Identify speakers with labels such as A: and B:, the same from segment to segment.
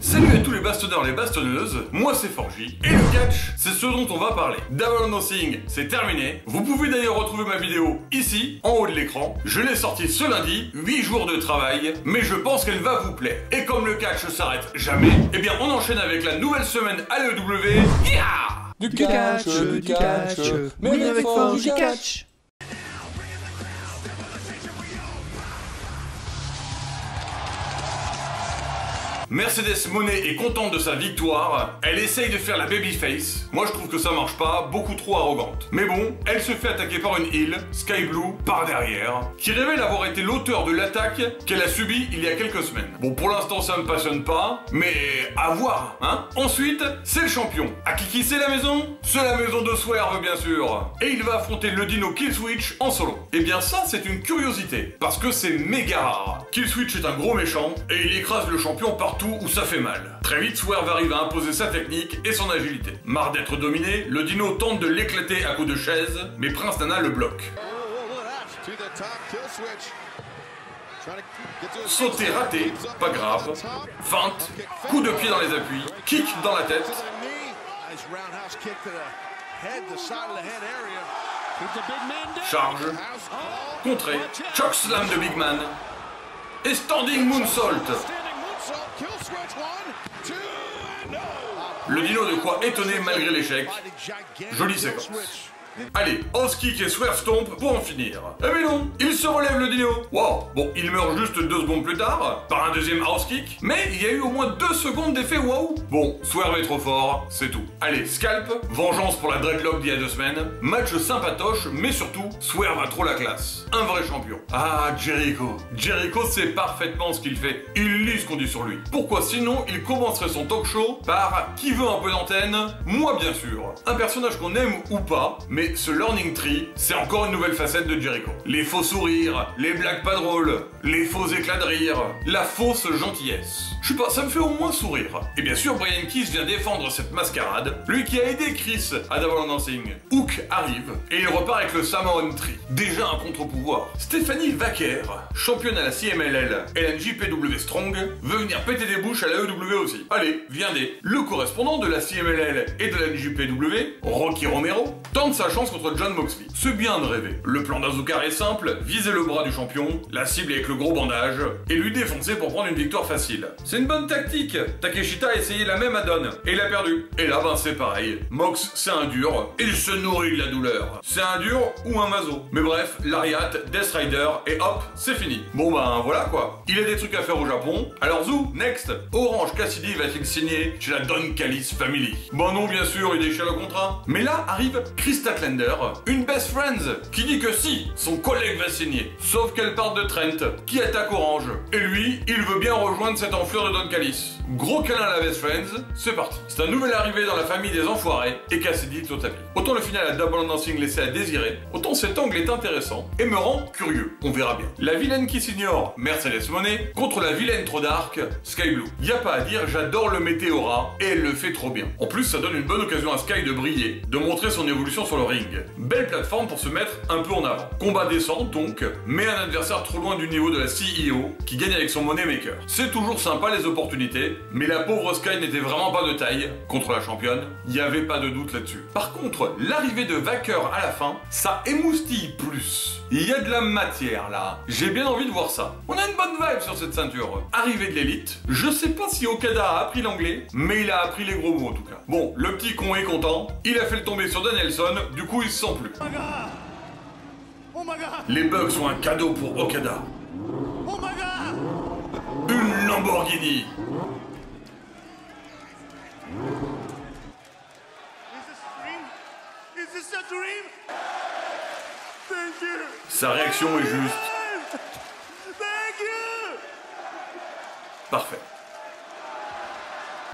A: Salut à tous les bastonneurs, les bastonneuses, moi c'est Forgy, et le catch, c'est ce dont on va parler. Double or Nothing, c'est terminé. Vous pouvez d'ailleurs retrouver ma vidéo ici, en haut de l'écran. Je l'ai sortie ce lundi, 8 jours de travail, mais je pense qu'elle va vous plaire. Et comme le catch s'arrête jamais, eh bien on enchaîne avec la nouvelle semaine à l'EW.
B: Du catch, mais avec Forgy catch.
A: Mercedes Moné est contente de sa victoire, elle essaye de faire la babyface. Moi je trouve que ça marche pas, beaucoup trop arrogante. Mais bon, elle se fait attaquer par une heel, Sky Blue, par derrière, qui révèle avoir été l'auteur de l'attaque qu'elle a subie il y a quelques semaines. Bon, pour l'instant ça me passionne pas, mais à voir, hein. Ensuite, c'est le champion. À qui c'est la maison? C'est la maison de Swerve bien sûr. Et il va affronter le dino Killswitch en solo. Et bien ça c'est une curiosité, parce que c'est méga rare. Killswitch est un gros méchant, et il écrase le champion partout où ça fait mal. Très vite, Swerve arrive à imposer sa technique et son agilité. Marre d'être dominé, le dino tente de l'éclater à coups de chaise, mais Prince Nana le bloque. Sauté raté, pas grave. Feinte, coup de pied dans les appuis, kick dans la tête. Charge, contré, chokeslam de Big Man et standing moonsault. Le dino de quoi étonner malgré l'échec. Jolie séquence. Allez, house kick et swerve stomp pour en finir. Eh mais non, il se relève le dino. Wow, bon, il meurt juste 2 secondes plus tard, par un deuxième house kick, mais il y a eu au moins 2 secondes d'effet wow. Bon, swerve est trop fort, c'est tout. Allez, scalp, vengeance pour la dreadlock d'il y a 2 semaines, match sympatoche, mais surtout, swerve a trop la classe. Un vrai champion. Ah, Jericho. Jericho sait parfaitement ce qu'il fait. Il lit ce qu'on dit sur lui. Pourquoi sinon il commencerait son talk show par qui veut un peu d'antenne? Moi bien sûr. Un personnage qu'on aime ou pas, mais ce Learning Tree, c'est encore une nouvelle facette de Jericho. Les faux sourires, les blagues pas drôles, les faux éclats de rire, la fausse gentillesse. Je sais pas, ça me fait au moins sourire. Et bien sûr, Brian Keys vient défendre cette mascarade, lui qui a aidé Chris à Double or Nothing. Hook arrive, et il repart avec le Samoan Tree. Déjà un contre-pouvoir. Stephanie Vaquer, championne à la CMLL et la NJPW Strong, veut venir péter des bouches à la EW aussi. Allez, viendez. Le correspondant de la CMLL et de la NJPW, Rocky Romero, tente sa chance contre John Moxley. C'est bien de rêver. Le plan d'Azucar est simple, viser le bras du champion, la cible avec le gros bandage, et lui défoncer pour prendre une victoire facile. C'est une bonne tactique. Takeshita a essayé la même à Don, et il a perdu. Et là, ben c'est pareil. Mox, c'est un dur, il se nourrit de la douleur. C'est un dur ou un maso. Mais bref, Lariat, Death Rider, et hop, c'est fini. Bon ben voilà quoi. Il a des trucs à faire au Japon. Alors Zou, next. Orange Cassidy va-t-il signer chez la Don Callis Family? Ben non, bien sûr, il déchire le contrat. Mais là arrive Chris Statlander, une best friends, qui dit que si, son collègue va signer. Sauf qu'elle part de Trent, qui attaque Orange. Et lui, il veut bien rejoindre cette enflure de Don Callis. Gros câlin à la best friends, c'est parti. C'est un nouvel arrivé dans la famille des enfoirés, et Cassidy est au tapis. Autant le final à Double or Nothing laissé à désirer, autant cet angle est intéressant, et me rend curieux. On verra bien. La vilaine qui s'ignore, Mercedes Moné, contre la vilaine trop dark, Sky Blue. Y a pas à dire, j'adore le Météora, et elle le fait trop bien. En plus, ça donne une bonne occasion à Sky de briller, de montrer son évolution sur le ring. Belle plateforme pour se mettre un peu en avant. Combat décent donc, mais un adversaire trop loin du niveau de la CEO qui gagne avec son Moneymaker. C'est toujours sympa les opportunités, mais la pauvre Sky n'était vraiment pas de taille contre la championne, il n'y avait pas de doute là-dessus. Par contre, l'arrivée de Vaquer à la fin, ça émoustille plus. Il y a de la matière là, j'ai bien envie de voir ça. On a une bonne vibe sur cette ceinture. Arrivée de l'élite, je sais pas si Okada a appris l'anglais, mais il a appris les gros mots en tout cas. Bon, le petit con est content, il a fait le tomber sur Danielson, du coup il se sent plus. Les bugs sont un cadeau pour Okada. Une Lamborghini. Sa réaction est juste. Parfait.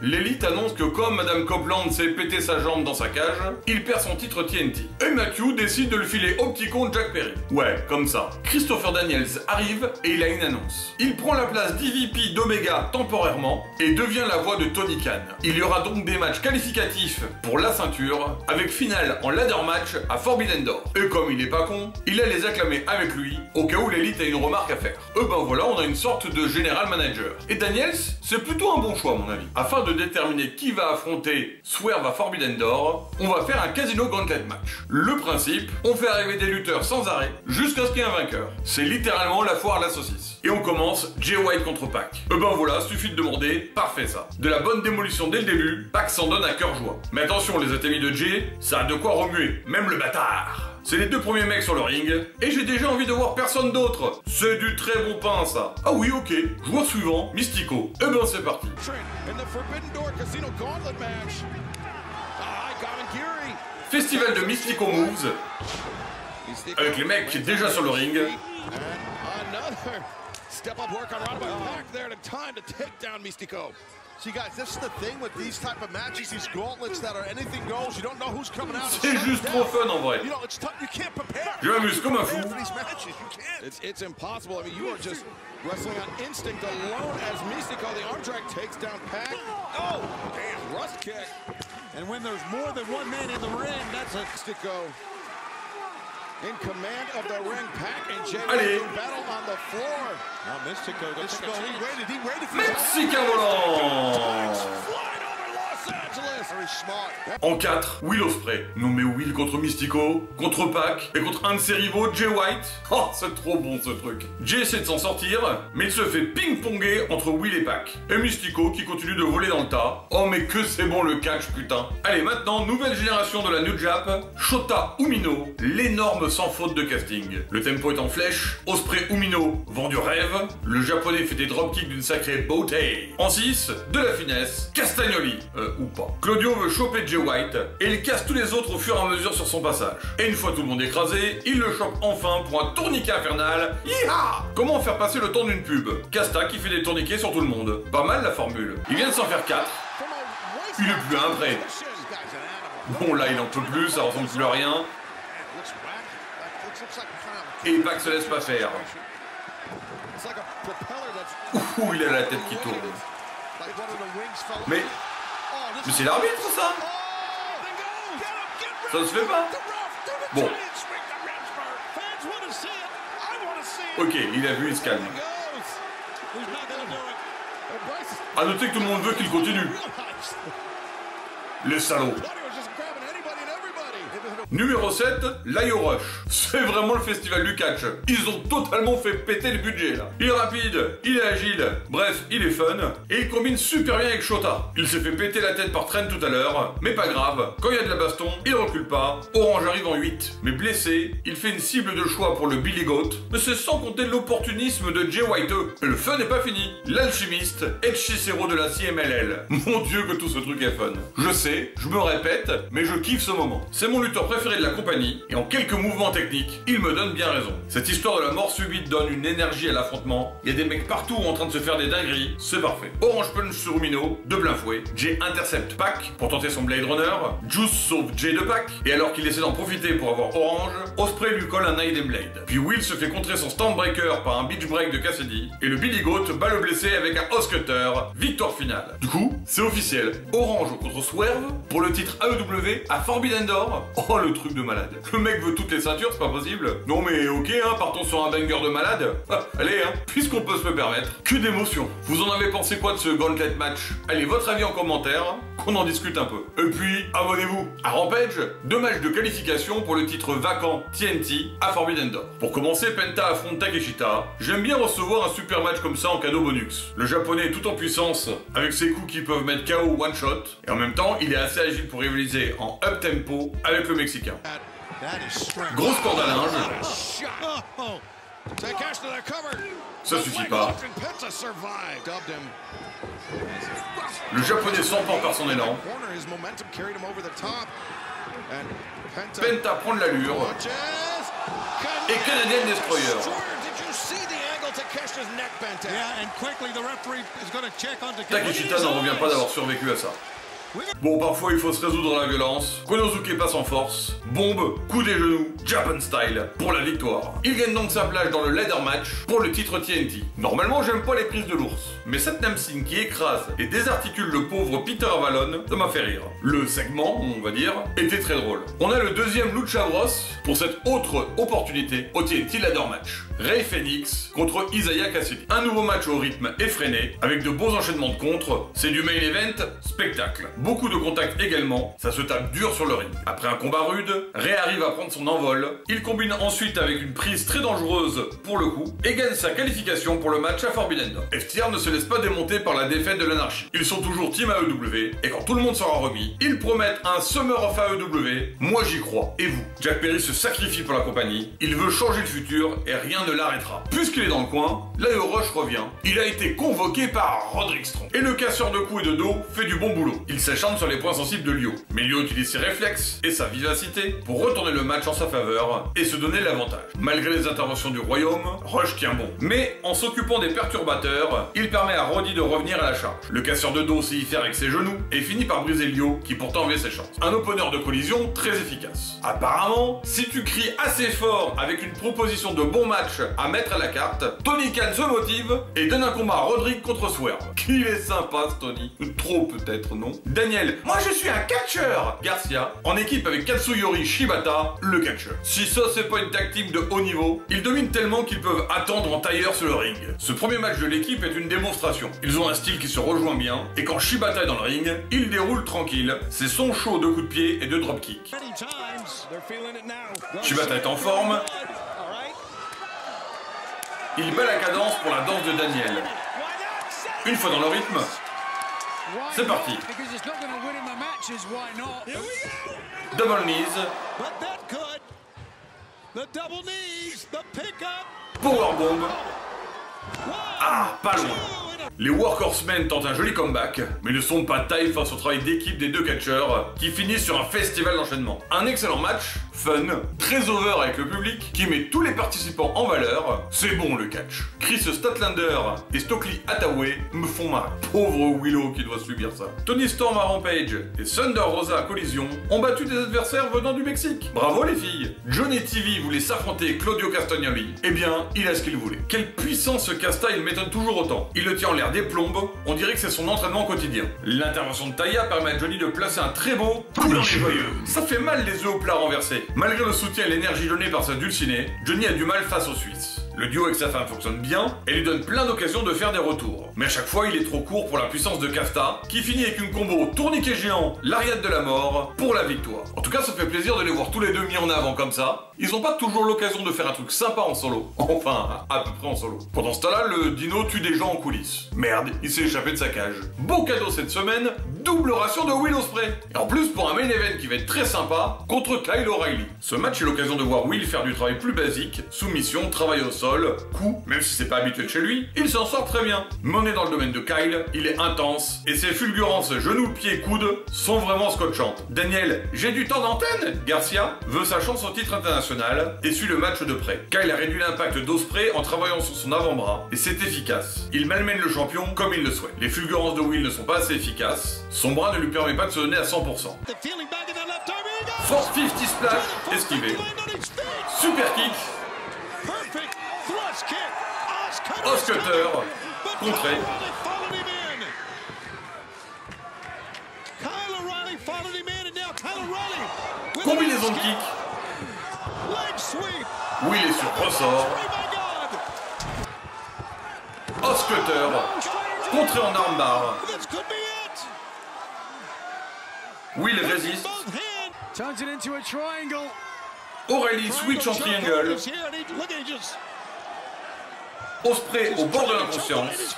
A: l'élite annonce que comme Madame Copeland s'est pété sa jambe dans sa cage, il perd son titre TNT. Et Matthew décide de le filer au petit con Jack Perry. Ouais, comme ça. Christopher Daniels arrive et il a une annonce. Il prend la place d'EVP d'Omega temporairement et devient la voix de Tony Khan. Il y aura donc des matchs qualificatifs pour la ceinture, avec finale en ladder match à Forbidden Door. Et comme il est pas con, il a les acclamés avec lui, au cas où l'élite a une remarque à faire. Ben voilà, on a une sorte de général manager. Et Daniels, c'est plutôt un bon choix à mon avis. Afin de déterminer qui va affronter Swerve à Forbidden Door, on va faire un Casino Gauntlet match. Le principe, on fait arriver des lutteurs sans arrêt, jusqu'à ce qu'il y ait un vainqueur. C'est littéralement la foire à la saucisse. Et on commence Jay White contre Pac. Ben voilà, suffit de demander, parfait ça. De la bonne démolition dès le début, Pac s'en donne à cœur joie. Mais attention les amis de Jay, ça a de quoi remuer, même le bâtard. C'est les deux premiers mecs sur le ring, et j'ai déjà envie de voir personne d'autre. C'est du très bon pain, ça. Ah oui, ok. Joueur suivant, Mystico. Eh ben, c'est parti. Festival de Mystico Moves, avec les mecs déjà sur le ring.
C: See guys, this is the thing with these type of matches, these gauntlets that are anything goes. You don't know who's coming out.
A: C'est juste trop fun en vrai.
C: You know, it's tough. You can't prepare.
A: Je m'amuse comme un fou.
C: It's impossible. I mean, you are just wrestling on instinct alone as Mystico, the arm drag, takes down Pac. Oh, damn, rust kick. And when there's more than one man in the ring, that's a Mystico. In command of the ring, Pac and Jay in battle on the floor. Now Mystico, he waited for
A: Mexicain volant. En 4, Will Ospreay. Nommé Will contre Mystico, contre Pac et contre un de ses rivaux, Jay White. Oh, c'est trop bon ce truc. Jay essaie de s'en sortir, mais il se fait ping-ponger entre Will et Pac. Et Mystico qui continue de voler dans le tas. Oh mais que c'est bon le catch, putain. Allez, maintenant, nouvelle génération de la New Jap, Shota Umino, l'énorme sans faute de casting. Le tempo est en flèche, Ospreay Umino vend du rêve, le japonais fait des dropkicks d'une sacrée beauté. En 6, de la finesse, Castagnoli, ou pas. Claudio veut choper Jay White et il casse tous les autres au fur et à mesure sur son passage. Et une fois tout le monde écrasé, il le chope enfin pour un tourniquet infernal. Yeeha! Comment faire passer le temps d'une pub? Casta qui fait des tourniquets sur tout le monde. Pas mal la formule. Il vient de s'en faire 4. Il est plus un prêt. Bon là il en peut plus, ça ressemble plus à rien. Et Pac se laisse pas faire. Ouh, il a la tête qui tourne. Mais c'est l'arbitre ça? Ça se fait pas? Bon. Ok, il a vu, il se calme. A noter que tout le monde veut qu'il continue. Les salauds. Numéro 7, l'Io Rush. C'est vraiment le festival du catch. Ils ont totalement fait péter le budget là. Il est rapide, il est agile, bref, il est fun. Et il combine super bien avec Shota. Il s'est fait péter la tête par Trent tout à l'heure, mais pas grave. Quand il y a de la baston, il recule pas. Orange arrive en 8. Mais blessé, il fait une cible de choix pour le Billy Goat. Mais c'est sans compter l'opportunisme de Jay White. Et le fun n'est pas fini. L'alchimiste, Hechicero de la CMLL. Mon dieu que tout ce truc est fun. Je sais, je me répète, mais je kiffe ce moment. C'est mon lutteur préféré de la compagnie, et en quelques mouvements techniques, il me donne bien raison. Cette histoire de la mort subite donne une énergie à l'affrontement, il y a des mecs partout en train de se faire des dingueries, c'est parfait. Orange Punch sur Umino, de plein fouet, Jay intercepte Pac pour tenter son Blade Runner, Juice sauve Jay de Pac, et alors qu'il essaie d'en profiter pour avoir Orange, Ospreay lui colle un Night Blade. Puis Will se fait contrer son Stormbreaker par un Beach Break de Cassidy, et le Billy Goat bat le blessé avec un Oscutter, victoire finale. Du coup, c'est officiel, Orange contre Swerve, pour le titre AEW à Forbidden Door. Oh le truc de malade. Le mec veut toutes les ceintures, c'est pas possible. Non mais ok, hein, partons sur un banger de malade. Ah, allez, hein, puisqu'on peut se le permettre. Que d'émotion. Vous en avez pensé quoi de ce Gauntlet match? Allez, votre avis en commentaire, qu'on en discute un peu. Et puis, abonnez-vous. À Rampage, 2 matchs de qualification pour le titre vacant TNT à Forbidden Door. Pour commencer, Penta affronte Takeshita. J'aime bien recevoir un super match comme ça en cadeau bonus. Le japonais est tout en puissance, avec ses coups qui peuvent mettre KO one shot. Et en même temps, il est assez agile pour rivaliser en up tempo avec le Mexicain. Grosse corde à linge. Ça suffit pas. Le japonais s'emporte par son élan. Penta prend de l'allure. Et Canadian Destroyer. Takeshita n'en revient pas d'avoir survécu à ça. Bon, parfois il faut se résoudre à la violence. Konosuke passe en force. Bombe, coup des genoux, Japan style, pour la victoire. Il gagne donc sa place dans le ladder match pour le titre TNT. Normalement, j'aime pas les prises de l'ours, mais cette Namsin qui écrase et désarticule le pauvre Peter Avalon, ça m'a fait rire. Le segment, on va dire, était très drôle. On a le deuxième Lucha Bros pour cette autre opportunité au TNT ladder match. Rey Fenix contre Isaiah Cassidy. Un nouveau match au rythme effréné, avec de beaux enchaînements de contres. C'est du main event spectacle. Beaucoup de contacts également, ça se tape dur sur le ring. Après un combat rude, Rey arrive à prendre son envol. Il combine ensuite avec une prise très dangereuse pour le coup et gagne sa qualification pour le match à Forbidden Door. FTR ne se laisse pas démonter par la défaite de l'anarchie. Ils sont toujours team AEW et quand tout le monde sera remis, ils promettent un Summer of AEW. Moi j'y crois. Et vous? Jack Perry se sacrifie pour la compagnie. Il veut changer le futur et rien ne l'arrêtera. Puisqu'il est dans le coin, Lio Rush revient. Il a été convoqué par Roderick Strong. Et le casseur de coups et de dos fait du bon boulot. Il s'acharne sur les points sensibles de Lio. Mais Lio utilise ses réflexes et sa vivacité pour retourner le match en sa faveur et se donner l'avantage. Malgré les interventions du Royaume, Rush tient bon. Mais en s'occupant des perturbateurs, il permet à Roddy de revenir à la charge. Le casseur de dos sait y faire avec ses genoux et finit par briser Lio qui pourtant avait ses chances. Un opener de collision très efficace. Apparemment, si tu cries assez fort avec une proposition de bon match à mettre à la carte, Tony Khan se motive et donne un combat à Roderick contre Swerve. Qu'il est sympa ce Tony. Trop peut-être, non? Daniel, moi je suis un catcheur. Garcia, en équipe avec Katsuyori Shibata, le catcheur. Si ça c'est pas une tactique de haut niveau, ils dominent tellement qu'ils peuvent attendre en tailleur sur le ring. Ce premier match de l'équipe est une démonstration. Ils ont un style qui se rejoint bien, et quand Shibata est dans le ring, il déroule tranquille. C'est son show de coups de pied et de dropkick. Shibata est en forme. Il bat la cadence pour la danse de Daniel. Une fois dans le rythme, c'est parti. Double knees. Powerbomb. Ah, pas loin. Les Workhorsemen tentent un joli comeback, mais ne sont pas de taille face au travail d'équipe des deux catcheurs qui finissent sur un festival d'enchaînement. Un excellent match, fun, très over avec le public, qui met tous les participants en valeur. C'est bon le catch. Chris Statlander et Stokely Hathaway me font marrer. Pauvre Willow qui doit subir ça. Tony Storm à Rampage et Thunder Rosa à Collision ont battu des adversaires venant du Mexique. Bravo les filles. Johnny TV voulait s'affronter Claudio Castagnoli. Eh bien, il a ce qu'il voulait. Quelle puissance ce Casta, il m'étonne toujours autant. Il le tient en l'air des plombes, on dirait que c'est son entraînement quotidien. L'intervention de Taya permet à Johnny de placer un très beau coup dans les joyeux. Ça fait mal les œufs au plat renversés. Malgré le soutien et l'énergie donnée par sa dulcinée, Johnny a du mal face aux Suisses. Le duo avec sa femme fonctionne bien et lui donne plein d'occasions de faire des retours. Mais à chaque fois, il est trop court pour la puissance de Casta, qui finit avec une combo tourniquet géant, l'Ariade de la mort, pour la victoire. En tout cas, ça fait plaisir de les voir tous les deux mis en avant comme ça. Ils n'ont pas toujours l'occasion de faire un truc sympa en solo. Enfin, à peu près en solo. Pendant ce temps-là, le dino tue des gens en coulisses. Merde, il s'est échappé de sa cage. Beau cadeau cette semaine, double ration de Will Ospreay. Et en plus, pour un main event qui va être très sympa, contre Kyle O'Reilly. Ce match est l'occasion de voir Will faire du travail plus basique, soumission, travail au sol, coup, même si c'est pas habituel chez lui, il s'en sort très bien. Mais on est dans le domaine de Kyle, il est intense, et ses fulgurances genoux, pieds, coudes sont vraiment scotchantes. Daniel, j'ai du temps d'antenne. Garcia veut sa chance au titre international et suit le match de près. Kyle a réduit l'impact d'Ospreay en travaillant sur son avant-bras, et c'est efficace. Il malmène le champion comme il le souhaite. Les fulgurances de Will ne sont pas assez efficaces, son bras ne lui permet pas de se donner à 100%. Force 50 splash, esquivé. Super kick. Oscutter, contré. Combinaison de kick. Will est sur ressort. Oscutter, contré en armbar. Will résiste. O'Reilly switch en triangle. Ospreay au bord de l'inconscience.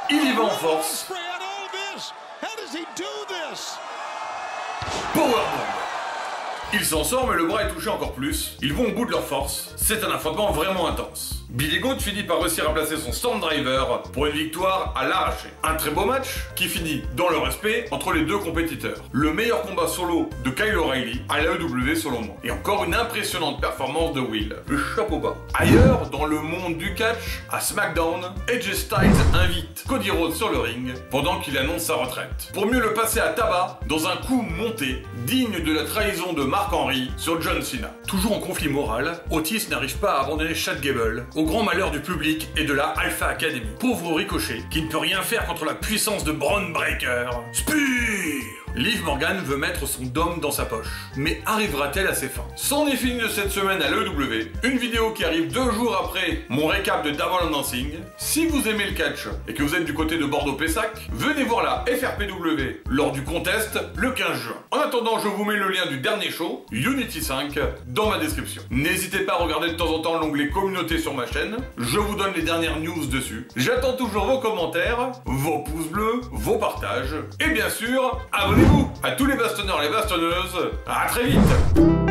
A: Il y va en force. Powerbomb. Il s'en sort, mais le bras est touché encore plus. Ils vont au bout de leur force. C'est un affrontement vraiment intense. Billy Goat finit par réussir à placer son Storm Driver pour une victoire à l'arraché. Un très beau match qui finit dans le respect entre les deux compétiteurs. Le meilleur combat solo de Kyle O'Reilly à l'AEW selon moi. Et encore une impressionnante performance de Will. Le chapeau bas. Ailleurs, dans le monde du catch, à SmackDown, AJ Styles invite Cody Rhodes sur le ring pendant qu'il annonce sa retraite. Pour mieux le passer à tabac dans un coup monté digne de la trahison de Mark Henry sur John Cena. Toujours en conflit moral, Otis n'arrive pas à abandonner Chad Gable au grand malheur du public et de la Alpha Academy. Pauvre Ricochet qui ne peut rien faire contre la puissance de Braun Breaker. Spire! Liv Morgan veut mettre son dôme dans sa poche. Mais arrivera-t-elle à ses fins? C'en est fini de cette semaine à l'EW. Une vidéo qui arrive 2 jours après mon récap de Double or Nothing. Si vous aimez le catch et que vous êtes du côté de Bordeaux-Pessac, venez voir la FRPW lors du contest le 15 juin. En attendant, je vous mets le lien du dernier show, Unity 5, dans ma description. N'hésitez pas à regarder de temps en temps l'onglet communauté sur ma chaîne. Je vous donne les dernières news dessus. J'attends toujours vos commentaires, vos pouces bleus, vos partages et bien sûr, abonnez-vous. À tous les bastonneurs et les bastonneuses, à très vite.